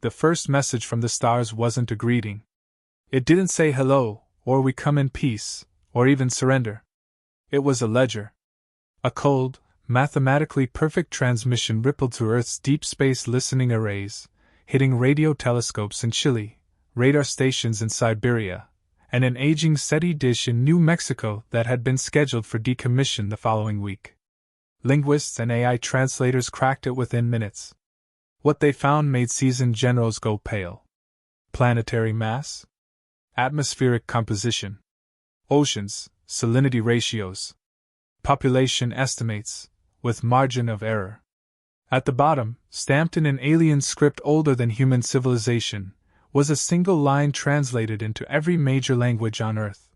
The first message from the stars wasn't a greeting. It didn't say hello, or we come in peace, or even surrender. It was a ledger. A cold, mathematically perfect transmission rippled through Earth's deep space listening arrays, hitting radio telescopes in Chile, radar stations in Siberia, and an aging SETI dish in New Mexico that had been scheduled for decommission the following week. Linguists and AI translators cracked it within minutes. What they found made seasoned generals go pale. Planetary mass? Atmospheric composition. Oceans, salinity ratios. Population estimates, with margin of error. At the bottom, stamped in an alien script older than human civilization, was a single line translated into every major language on Earth.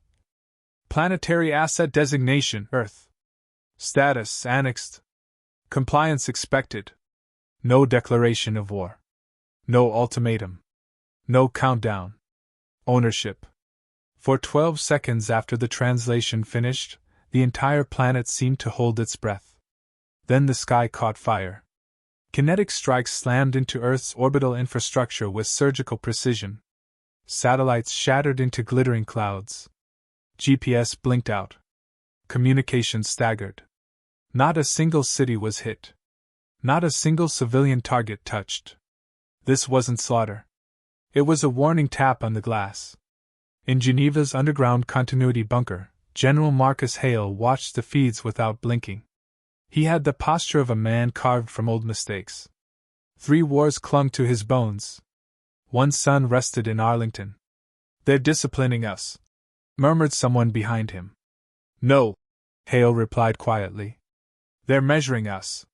Planetary Asset Designation, Earth. Status annexed. Compliance expected. No declaration of war. No ultimatum. No countdown. Ownership. For 12 seconds after the translation finished, the entire planet seemed to hold its breath. Then the sky caught fire. Kinetic strikes slammed into Earth's orbital infrastructure with surgical precision. Satellites shattered into glittering clouds. GPS blinked out. Communication staggered. Not a single city was hit. Not a single civilian target touched. This wasn't slaughter. It was a warning tap on the glass. In Geneva's underground continuity bunker, General Marcus Hale watched the feeds without blinking. He had the posture of a man carved from old mistakes. 3 wars clung to his bones. One son rested in Arlington. "They're disciplining us," murmured someone behind him. "No," Hale replied quietly. "They're measuring us."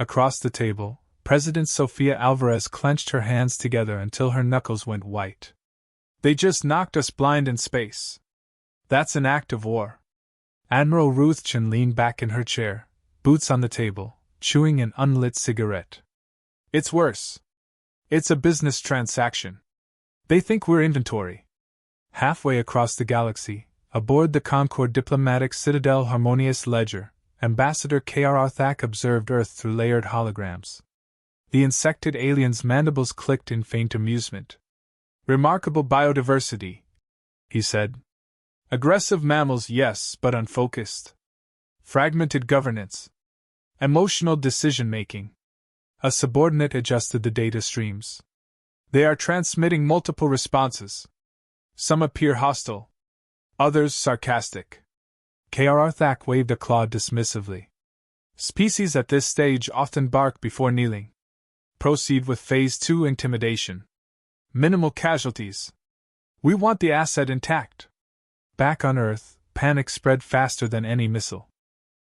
Across the table, President Sofia Alvarez clenched her hands together until her knuckles went white. "They just knocked us blind in space. That's an act of war." Admiral Ruthchen leaned back in her chair, boots on the table, chewing an unlit cigarette. "It's worse. It's a business transaction. They think we're inventory." Halfway across the galaxy, aboard the Concord diplomatic Citadel Harmonious Ledger, Ambassador K.R. Thack observed Earth through layered holograms. The insected alien's mandibles clicked in faint amusement. "Remarkable biodiversity," he said. "Aggressive mammals, yes, but unfocused. Fragmented governance. Emotional decision-making." A subordinate adjusted the data streams. "They are transmitting multiple responses. Some appear hostile. Others sarcastic." K.R. Thack waved a claw dismissively. "Species at this stage often bark before kneeling. Proceed with Phase 2 intimidation. Minimal casualties. We want the asset intact." Back on Earth, panic spread faster than any missile.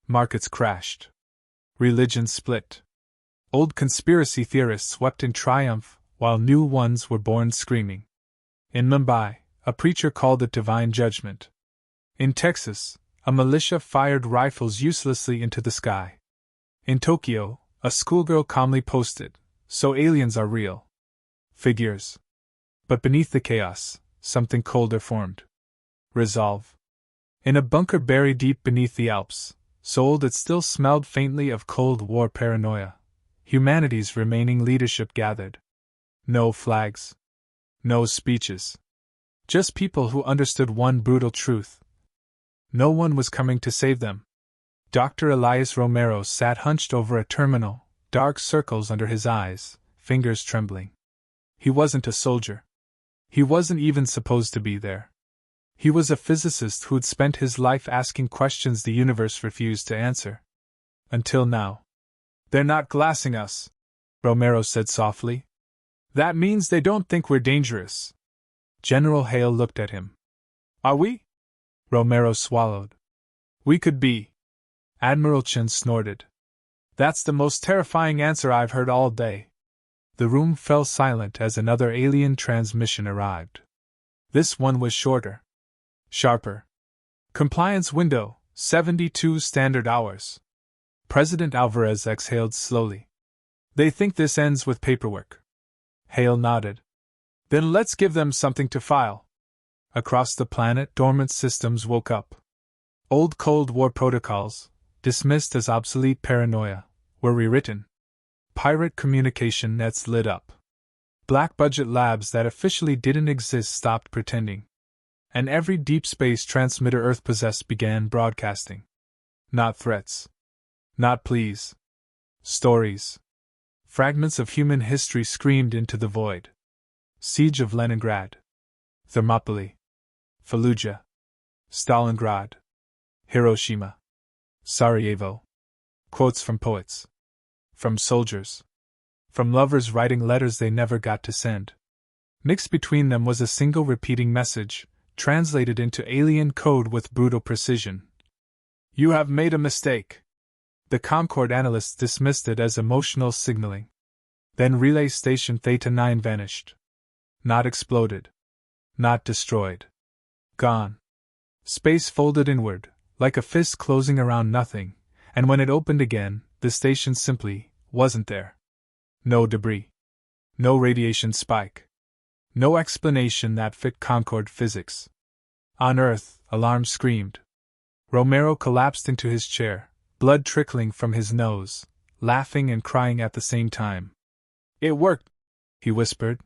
Markets crashed. Religions split. Old conspiracy theorists wept in triumph, while new ones were born screaming. In Mumbai, a preacher called it divine judgment. In Texas, a militia fired rifles uselessly into the sky. In Tokyo, a schoolgirl calmly posted, "So aliens are real." Figures. But beneath the chaos, something colder formed. Resolve. In a bunker buried deep beneath the Alps, so old it still smelled faintly of Cold War paranoia, humanity's remaining leadership gathered. No flags. No speeches. Just people who understood one brutal truth. No one was coming to save them. Dr. Elias Romero sat hunched over a terminal, dark circles under his eyes, fingers trembling. He wasn't a soldier. He wasn't even supposed to be there. He was a physicist who'd spent his life asking questions the universe refused to answer. Until now. "They're not glassing us," Romero said softly. "That means they don't think we're dangerous." General Hale looked at him. "Are we?" Romero swallowed. "We could be." Admiral Chen snorted. "That's the most terrifying answer I've heard all day." The room fell silent as another alien transmission arrived. This one was shorter. Sharper. "Compliance window, 72 standard hours." President Alvarez exhaled slowly. "They think this ends with paperwork." Hale nodded. "Then let's give them something to file." Across the planet, dormant systems woke up. Old Cold War protocols, dismissed as obsolete paranoia, were rewritten. Pirate communication nets lit up. Black budget labs that officially didn't exist stopped pretending. And every deep space transmitter Earth possessed began broadcasting. Not threats. Not pleas. Stories. Fragments of human history screamed into the void. Siege of Leningrad. Thermopylae. Fallujah. Stalingrad. Hiroshima. Sarajevo. Quotes from poets. From soldiers. From lovers writing letters they never got to send. Mixed between them was a single repeating message, translated into alien code with brutal precision. You have made a mistake. The Concorde analysts dismissed it as emotional signaling. Then Relay Station Theta 9 vanished. Not exploded. Not destroyed. Gone. Space folded inward, like a fist closing around nothing, and when it opened again, the station simply wasn't there. No debris. No radiation spike. No explanation that fit Concorde physics. On Earth, alarm screamed. Romero collapsed into his chair, blood trickling from his nose, laughing and crying at the same time. It worked, he whispered.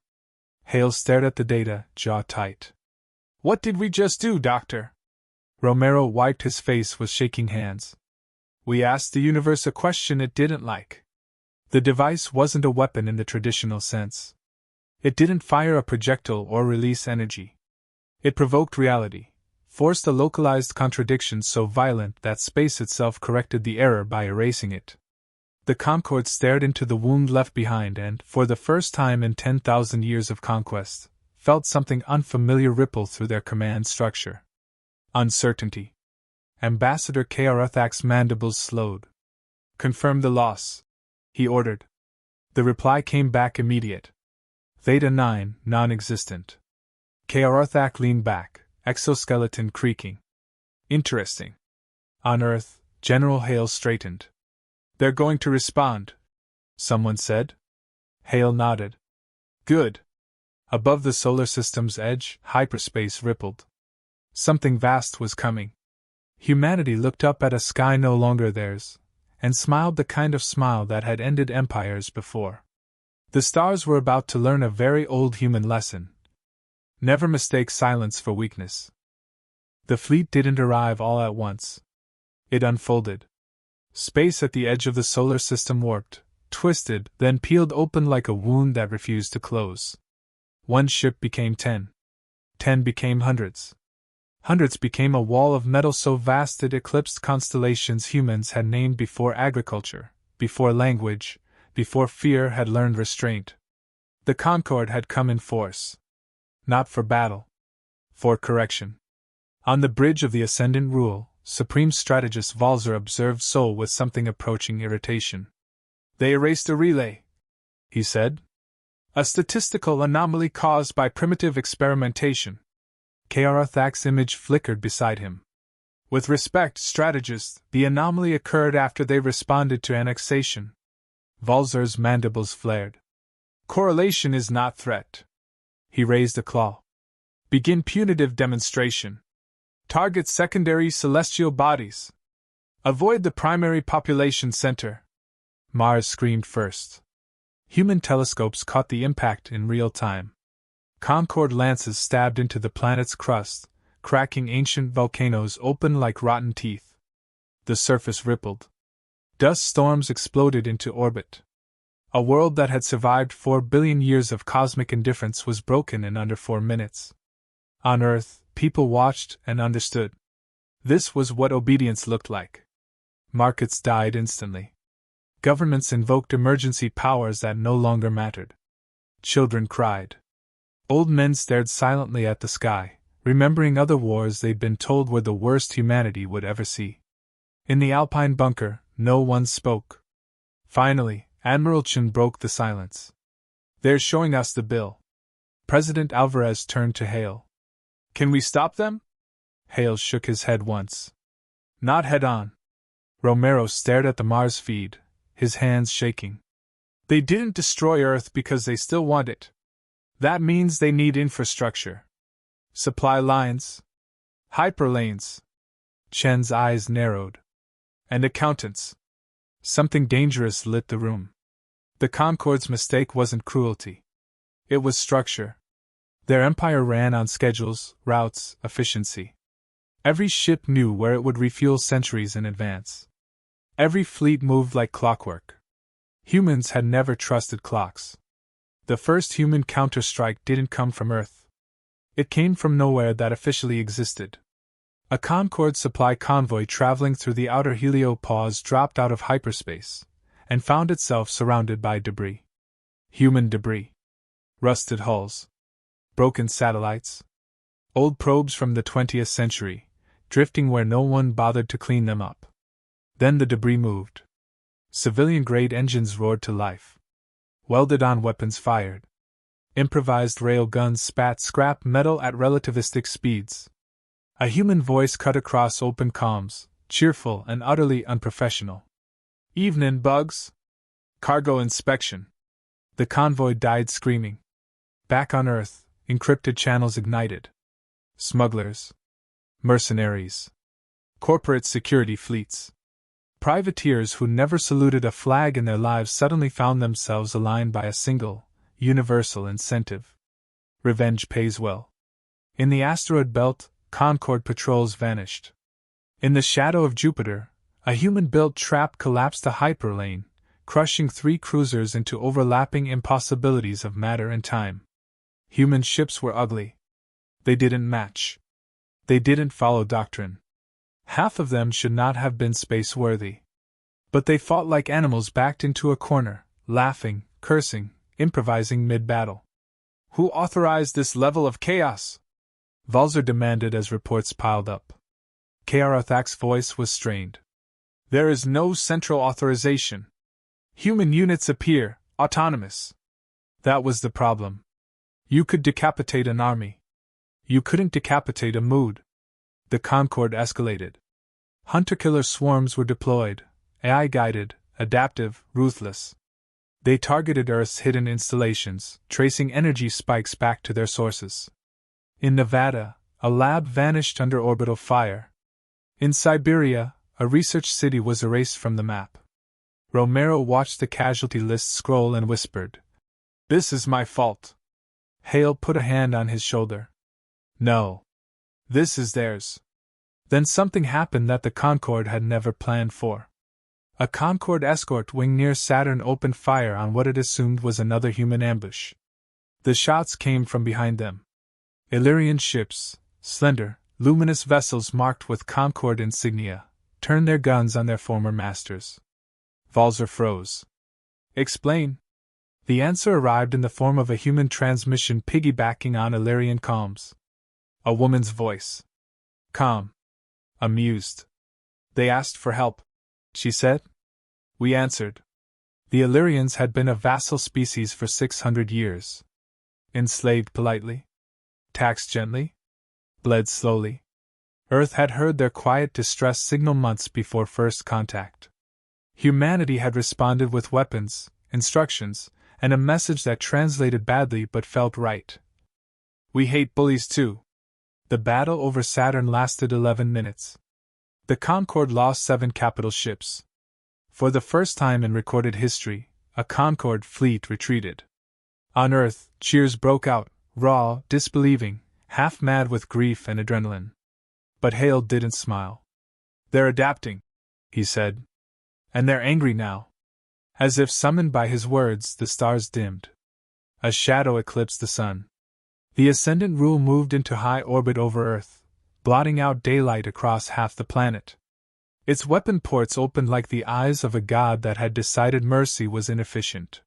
Hale stared at the data, jaw tight. What did we just do, Doctor? Romero wiped his face with shaking hands. We asked the universe a question it didn't like. The device wasn't a weapon in the traditional sense. It didn't fire a projectile or release energy. It provoked reality, forced a localized contradiction so violent that space itself corrected the error by erasing it. The Concorde stared into the wound left behind and, for the first time in 10,000 years of conquest, felt something unfamiliar ripple through their command structure. Uncertainty. Ambassador Kaarathak's mandibles slowed. Confirm the loss, he ordered. The reply came back immediate. Theta 9, non-existent. Kaarathak leaned back, exoskeleton creaking. Interesting. On Earth, General Hale straightened. They're going to respond, someone said. Hale nodded. Good. Above the solar system's edge, hyperspace rippled. Something vast was coming. Humanity looked up at a sky no longer theirs, and smiled the kind of smile that had ended empires before. The stars were about to learn a very old human lesson. Never mistake silence for weakness. The fleet didn't arrive all at once. It unfolded. Space at the edge of the solar system warped, twisted, then peeled open like a wound that refused to close. One ship became 10. 10 became hundreds. Hundreds became a wall of metal so vast it eclipsed constellations humans had named before agriculture, before language, before fear had learned restraint. The Concorde had come in force. Not for battle. For correction. On the bridge of the Ascendant Rule, Supreme Strategist Valzer observed Sol with something approaching irritation. They erased a relay, he said. A statistical anomaly caused by primitive experimentation. Kaarathak's image flickered beside him. With respect, strategist, the anomaly occurred after they responded to annexation. Valzer's mandibles flared. Correlation is not threat. He raised a claw. Begin punitive demonstration. Target secondary celestial bodies. Avoid the primary population center. Mars screamed first. Human telescopes caught the impact in real time. Concorde lances stabbed into the planet's crust, cracking ancient volcanoes open like rotten teeth. The surface rippled. Dust storms exploded into orbit. A world that had survived 4 billion years of cosmic indifference was broken in under 4 minutes. On Earth, people watched and understood. This was what obedience looked like. Markets died instantly. Governments invoked emergency powers that no longer mattered. Children cried. Old men stared silently at the sky, remembering other wars they'd been told were the worst humanity would ever see. In the Alpine bunker, no one spoke. Finally, Admiral Chen broke the silence. They're showing us the bill. President Alvarez turned to Hale. Can we stop them? Hale shook his head once. Not head on. Romero stared at the Mars feed, his hands shaking. They didn't destroy Earth because they still want it. That means they need infrastructure. Supply lines. Hyperlanes. Chen's eyes narrowed. And accountants. Something dangerous lit the room. The Concorde's mistake wasn't cruelty. It was structure. Their empire ran on schedules, routes, efficiency. Every ship knew where it would refuel centuries in advance. Every fleet moved like clockwork. Humans had never trusted clocks. The first human counter-strike didn't come from Earth. It came from nowhere that officially existed. A Concorde supply convoy traveling through the outer heliopause dropped out of hyperspace and found itself surrounded by debris. Human debris. Rusted hulls. Broken satellites. Old probes from the 20th century, drifting where no one bothered to clean them up. Then the debris moved. Civilian-grade engines roared to life. Welded-on weapons fired. Improvised rail guns spat scrap metal at relativistic speeds. A human voice cut across open comms, cheerful and utterly unprofessional. "Evenin', Bugs. Cargo inspection." The convoy died screaming. Back on Earth, encrypted channels ignited. Smugglers. Mercenaries. Corporate security fleets. Privateers who never saluted a flag in their lives suddenly found themselves aligned by a single, universal incentive. Revenge pays well. In the asteroid belt, Concorde patrols vanished. In the shadow of Jupiter, a human-built trap collapsed a hyperlane, crushing 3 cruisers into overlapping impossibilities of matter and time. Human ships were ugly. They didn't match. They didn't follow doctrine. Half of them should not have been space-worthy. But they fought like animals backed into a corner, laughing, cursing, improvising mid-battle. "Who authorized this level of chaos?" Valzer demanded as reports piled up. Karathak's voice was strained. "There is no central authorization. Human units appear, autonomous." That was the problem. You could decapitate an army. You couldn't decapitate a mood. The Concorde escalated. Hunter-killer swarms were deployed, AI-guided, adaptive, ruthless. They targeted Earth's hidden installations, tracing energy spikes back to their sources. In Nevada, a lab vanished under orbital fire. In Siberia, a research city was erased from the map. Romero watched the casualty list scroll and whispered, "This is my fault." Hale put a hand on his shoulder. "No. This is theirs." Then something happened that the Concorde had never planned for. A Concorde escort wing near Saturn opened fire on what it assumed was another human ambush. The shots came from behind them. Illyrian ships, slender, luminous vessels marked with Concorde insignia, turned their guns on their former masters. Valzer froze. "Explain." The answer arrived in the form of a human transmission piggybacking on Illyrian comms. A woman's voice. Calm. Amused. "They asked for help," she said. "We answered." The Illyrians had been a vassal species for 600 years. Enslaved politely. Taxed gently. Bled slowly. Earth had heard their quiet distress signal months before first contact. Humanity had responded with weapons, instructions, and a message that translated badly but felt right. "We hate bullies too." The battle over Saturn lasted 11 minutes. The Concorde lost 7 capital ships. For the first time in recorded history, a Concorde fleet retreated. On Earth, cheers broke out, raw, disbelieving, half-mad with grief and adrenaline. But Hale didn't smile. "They're adapting," he said. "And they're angry now." As if summoned by his words, the stars dimmed. A shadow eclipsed the sun. The ascendant rule moved into high orbit over Earth, blotting out daylight across half the planet. Its weapon ports opened like the eyes of a god that had decided mercy was inefficient.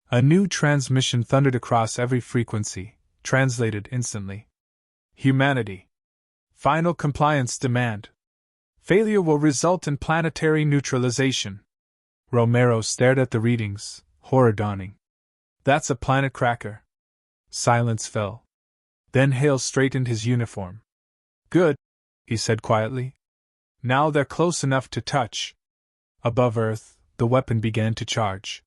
A new transmission thundered across every frequency, translated instantly. "Humanity. Final compliance demand. Failure will result in planetary neutralization." Romero stared at the readings, horror dawning. "That's a planet cracker." Silence fell. Then Hale straightened his uniform. "Good," he said quietly. "Now they're close enough to touch." Above Earth, the weapon began to charge.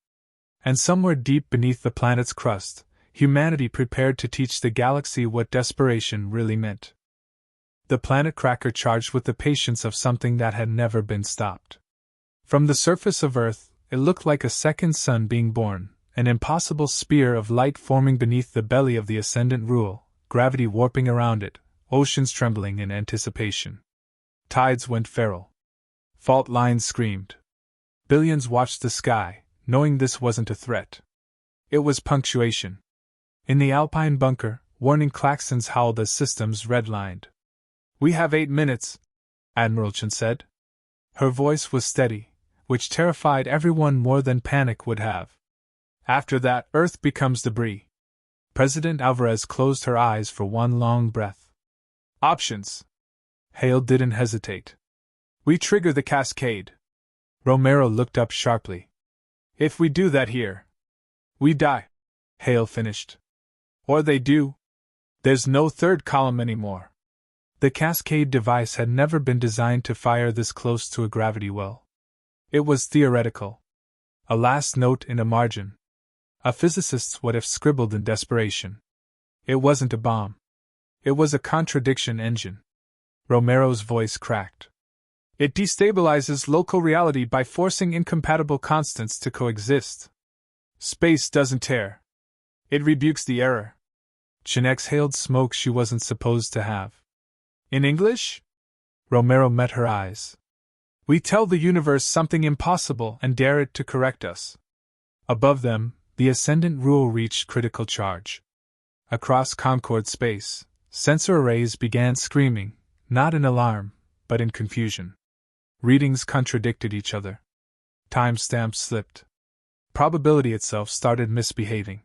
And somewhere deep beneath the planet's crust, humanity prepared to teach the galaxy what desperation really meant. The planet cracker charged with the patience of something that had never been stopped. From the surface of Earth, it looked like a second sun being born, an impossible spear of light forming beneath the belly of the ascendant rule, gravity warping around it, oceans trembling in anticipation. Tides went feral. Fault lines screamed. Billions watched the sky, knowing this wasn't a threat. It was punctuation. In the Alpine bunker, warning klaxons howled as systems redlined. "We have 8 minutes," Admiral Chen said. Her voice was steady, which terrified everyone more than panic would have. "After that, Earth becomes debris." President Alvarez closed her eyes for one long breath. "Options." Hale didn't hesitate. "We trigger the cascade." Romero looked up sharply. "If we do that here, we die," Hale finished. "Or they do. There's no third column anymore." The cascade device had never been designed to fire this close to a gravity well. It was theoretical. A last note in a margin. A physicist's what-if scribbled in desperation. It wasn't a bomb. It was a contradiction engine. Romero's voice cracked. "It destabilizes local reality by forcing incompatible constants to coexist. Space doesn't tear. It rebukes the error." Chen exhaled smoke she wasn't supposed to have. "In English?" Romero met her eyes. "We tell the universe something impossible and dare it to correct us." Above them, the ascendant rule reached critical charge. Across Concord space, sensor arrays began screaming, not in alarm, but in confusion. Readings contradicted each other. Timestamps slipped. Probability itself started misbehaving.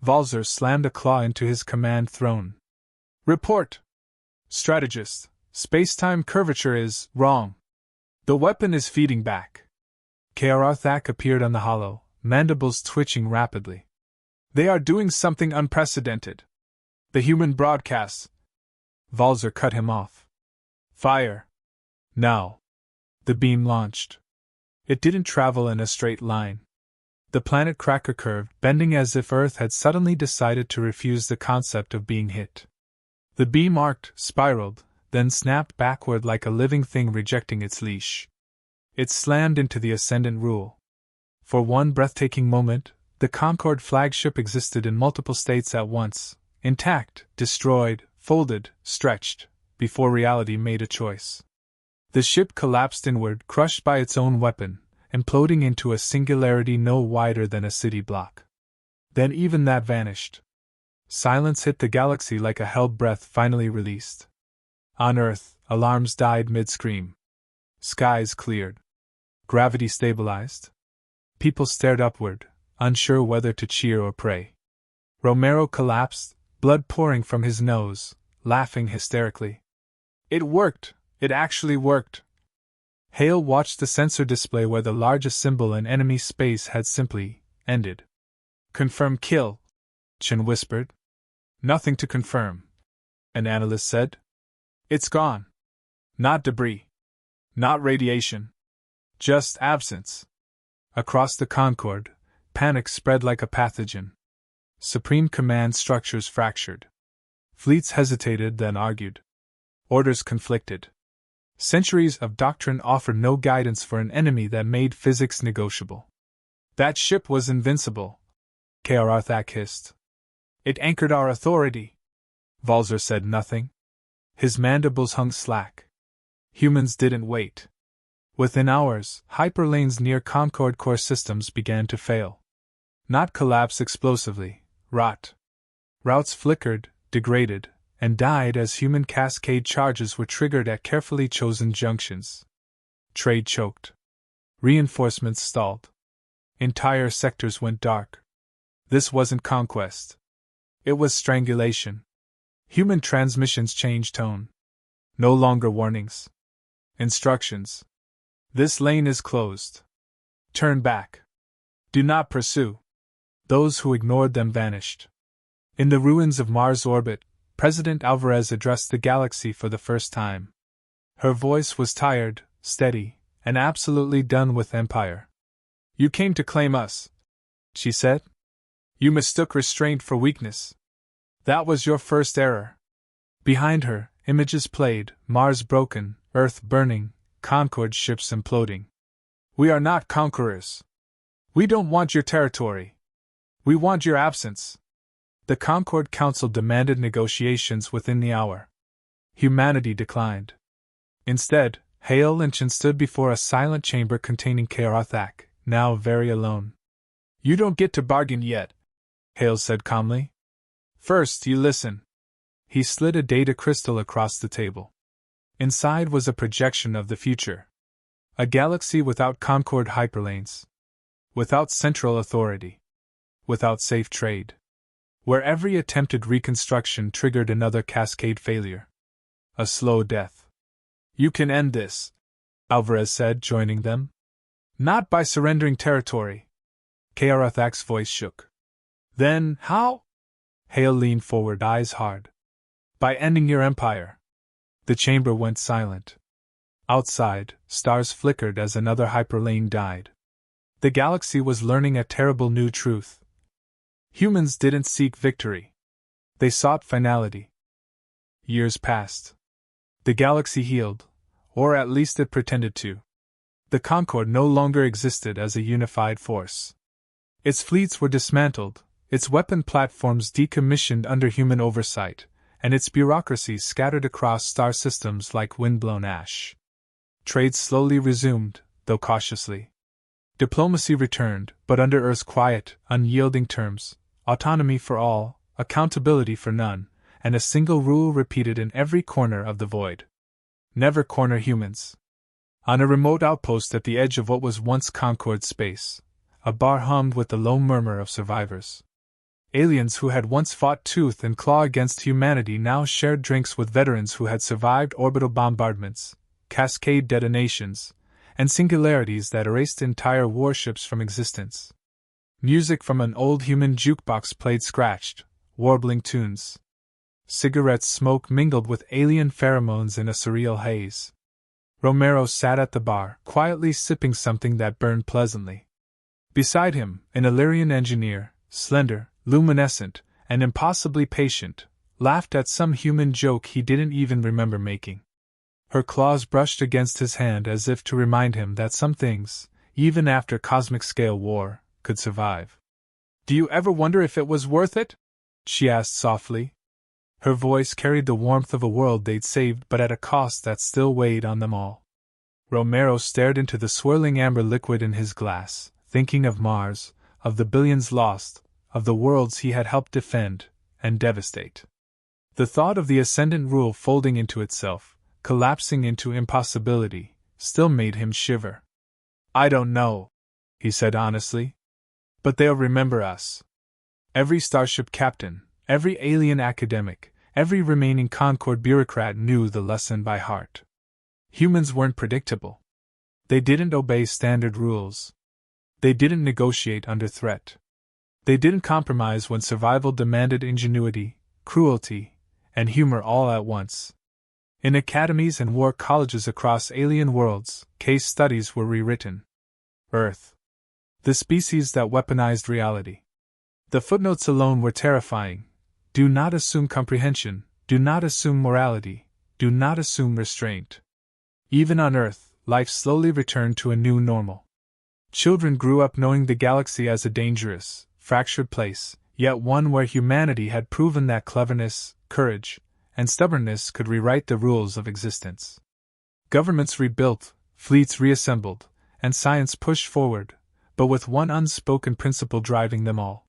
Valzer slammed a claw into his command throne. "Report! Strategist, space-time curvature is wrong. The weapon is feeding back." Karathac appeared on the hollow, mandibles twitching rapidly. "They are doing something unprecedented. The human broadcasts." Valzer cut him off. "Fire! Now!" The beam launched. It didn't travel in a straight line. The planet cracker curved, bending as if Earth had suddenly decided to refuse the concept of being hit. The beam arced, spiraled, then snapped backward like a living thing rejecting its leash. It slammed into the ascendant rule. For one breathtaking moment, the Concorde flagship existed in multiple states at once, intact, destroyed, folded, stretched, before reality made a choice. The ship collapsed inward, crushed by its own weapon, imploding into a singularity no wider than a city block. Then even that vanished. Silence hit the galaxy like a held breath finally released. On Earth, alarms died mid-scream. Skies cleared. Gravity stabilized. People stared upward, unsure whether to cheer or pray. Romero collapsed, blood pouring from his nose, laughing hysterically. "It worked! It actually worked!" Hale watched the sensor display where the largest symbol in enemy space had simply ended. "Confirm kill," Chen whispered. "Nothing to confirm," an analyst said. "It's gone. Not debris. Not radiation. Just absence." Across the Concorde, panic spread like a pathogen. Supreme Command structures fractured. Fleets hesitated, then argued. Orders conflicted. Centuries of doctrine offered no guidance for an enemy that made physics negotiable. "That ship was invincible," Karathac hissed. "It anchored our authority." Valzer said nothing. His mandibles hung slack. Humans didn't wait. Within hours, hyperlanes near Concorde core systems began to fail. Not collapse explosively, rot. Routes flickered, degraded, and died as human cascade charges were triggered at carefully chosen junctions. Trade choked. Reinforcements stalled. Entire sectors went dark. This wasn't conquest. It was strangulation. Human transmissions changed tone. No longer warnings. Instructions. "This lane is closed. Turn back. Do not pursue." Those who ignored them vanished. In the ruins of Mars' orbit, President Alvarez addressed the galaxy for the first time. Her voice was tired, steady, and absolutely done with empire. "You came to claim us," she said. "You mistook restraint for weakness. That was your first error." Behind her, images played, Mars broken, Earth burning, Concorde ships imploding. "We are not conquerors. We don't want your territory." We want your absence. The Concord Council demanded negotiations within the hour. Humanity declined. Instead, Hale Lynchen stood before a silent chamber containing Kaerathak, now very alone. You don't get to bargain yet, Hale said calmly. First, you listen. He slid a data crystal across the table. Inside was a projection of the future. A galaxy without Concord hyperlanes. Without central authority. Without safe trade. Where every attempted reconstruction triggered another cascade failure. A slow death. You can end this, Alvarez said, joining them. Not by surrendering territory. Kaerathak's voice shook. Then, how? Hale leaned forward, eyes hard. By ending your empire. The chamber went silent. Outside, stars flickered as another hyperlane died. The galaxy was learning a terrible new truth. Humans didn't seek victory. They sought finality. Years passed. The galaxy healed, or at least it pretended to. The Concord no longer existed as a unified force. Its fleets were dismantled, its weapon platforms decommissioned under human oversight, and its bureaucracies scattered across star systems like wind-blown ash. Trade slowly resumed, though cautiously. Diplomacy returned, but under Earth's quiet, unyielding terms: autonomy for all, accountability for none, and a single rule repeated in every corner of the void. Never corner humans. On a remote outpost at the edge of what was once Concord space, a bar hummed with the low murmur of survivors. Aliens who had once fought tooth and claw against humanity now shared drinks with veterans who had survived orbital bombardments, cascade detonations, and singularities that erased entire warships from existence. Music from an old human jukebox played scratched, warbling tunes. Cigarette smoke mingled with alien pheromones in a surreal haze. Romero sat at the bar, quietly sipping something that burned pleasantly. Beside him, an Illyrian engineer, slender, luminescent, and impossibly patient, laughed at some human joke he didn't even remember making. Her claws brushed against his hand as if to remind him that some things, even after cosmic-scale war, could survive. "Do you ever wonder if it was worth it?" she asked softly. Her voice carried the warmth of a world they'd saved, but at a cost that still weighed on them all. Romero stared into the swirling amber liquid in his glass, thinking of Mars, of the billions lost, of the worlds he had helped defend and devastate. The thought of the ascendant rule folding into itself, collapsing into impossibility, still made him shiver. "I don't know," he said honestly. "But they'll remember us." Every starship captain, every alien academic, every remaining Concord bureaucrat knew the lesson by heart. Humans weren't predictable. They didn't obey standard rules. They didn't negotiate under threat. They didn't compromise when survival demanded ingenuity, cruelty, and humor all at once. In academies and war colleges across alien worlds, case studies were rewritten. Earth. The species that weaponized reality. The footnotes alone were terrifying. Do not assume comprehension, do not assume morality, do not assume restraint. Even on Earth, life slowly returned to a new normal. Children grew up knowing the galaxy as a dangerous, fractured place, yet one where humanity had proven that cleverness, courage, and stubbornness could rewrite the rules of existence. Governments rebuilt, fleets reassembled, and science pushed forward, but with one unspoken principle driving them all.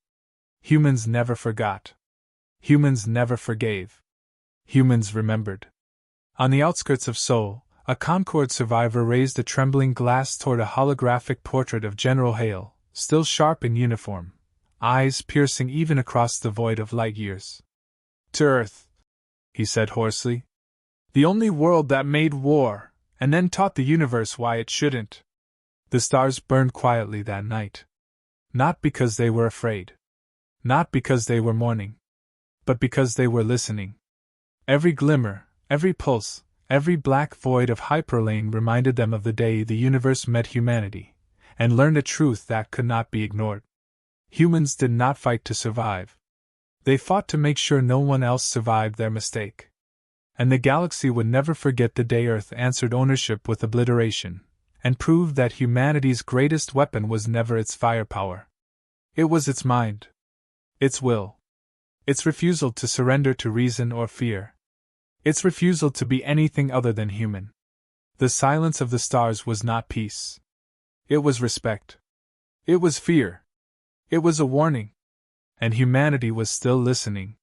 Humans never forgot. Humans never forgave. Humans remembered. On the outskirts of Seoul, a Concord survivor raised a trembling glass toward a holographic portrait of General Hale, still sharp in uniform, eyes piercing even across the void of light years. "To Earth," he said hoarsely. "The only world that made war, and then taught the universe why it shouldn't." The stars burned quietly that night. Not because they were afraid. Not because they were mourning. But because they were listening. Every glimmer, every pulse, every black void of hyperlane reminded them of the day the universe met humanity, and learned a truth that could not be ignored. Humans did not fight to survive. They fought to make sure no one else survived their mistake. And the galaxy would never forget the day Earth answered ownership with obliteration, and proved that humanity's greatest weapon was never its firepower. It was its mind. Its will. Its refusal to surrender to reason or fear. Its refusal to be anything other than human. The silence of the stars was not peace. It was respect. It was fear. It was a warning. And humanity was still listening.